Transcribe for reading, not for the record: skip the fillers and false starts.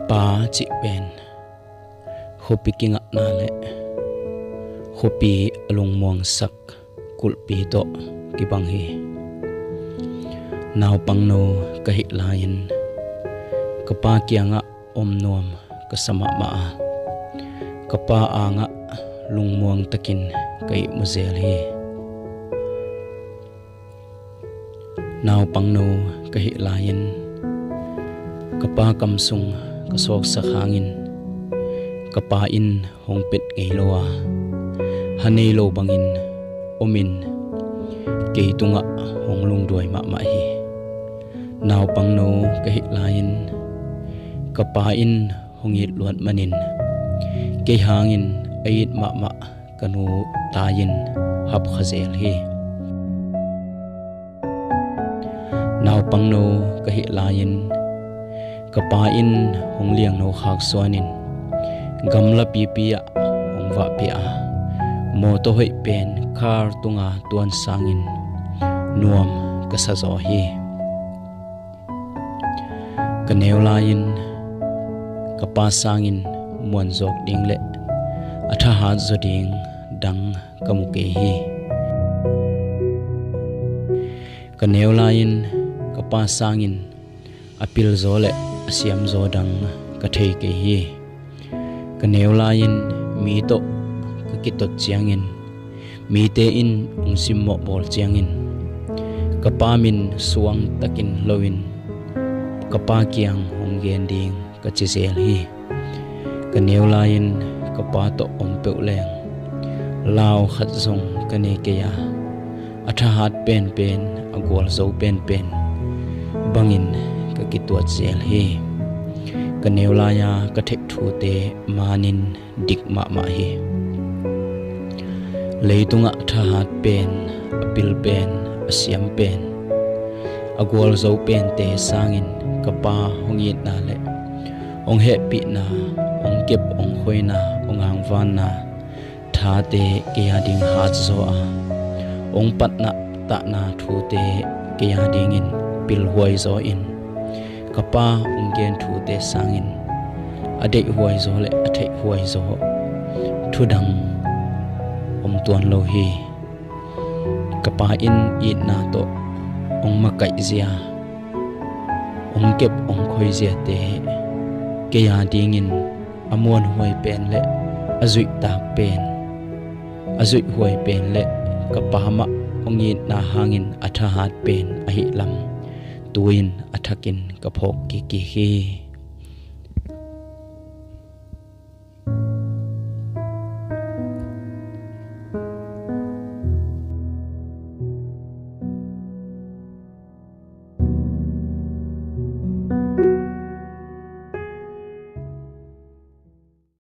pa chi pen hopi kinga na le hopi alung muang sak kulpi to kibang hi naw pang no kahi lain kapa kianga omnom kasama ma kapa anga lungmuang takin kai muzel hi naw pang no kahi lain kapa kamsung kasok sa hangin kapa in hongpit ngeiloa hanei lo bangin omin keitunga honglung duai ma ma hi naw pang no kahi lain kapa in hongit luat manin ke hangin ait ma ma kanu tayin hap khazel hi naw pang no kahi lain kapa in hongliang no khak swanin gamla pipia hongwa pia mo to hoi pen khar tunga tuan sangin nuam kasazo hi kaneu lain kapa sangin muan zok ding le atha ha zoding dang kamuke hi kaneu lain kapa sangin apil zole asiam zo dang kathei ke hi kaneu lain mi to kakitot chiangin mi te in ungsim mo bol chiangin kapamin suang takin loin kapa kiang honggen ding kachizel hi kaneu lain kapa to ompeu leng lao khat zong kane ke ya atha hat pen pen agol zo pen pen bangin kakituat zel hi kaneu laya kathek thu te manin dikma ma hi leitunga thahat pen apil pen asiam pen agol zo pen te sangin kapa hongit na le ong he pi na ong kep ong hoina ong ang van na tha te ke ya ding hat zo a ong pat na ta na thu te ke ya ding in pil huai zo in kapa ong gen thu te sangin ade huai zo le athe huai zo thudang om tuan lo hi kapa in it na to ong makai zia ong kep ong khoi zia te ke ya ding in amuan huai pen le azui ta pen azui huai pen le kapa ma ong it na hangin atha hat pen ahi lam tuin athakin kaphok ki hi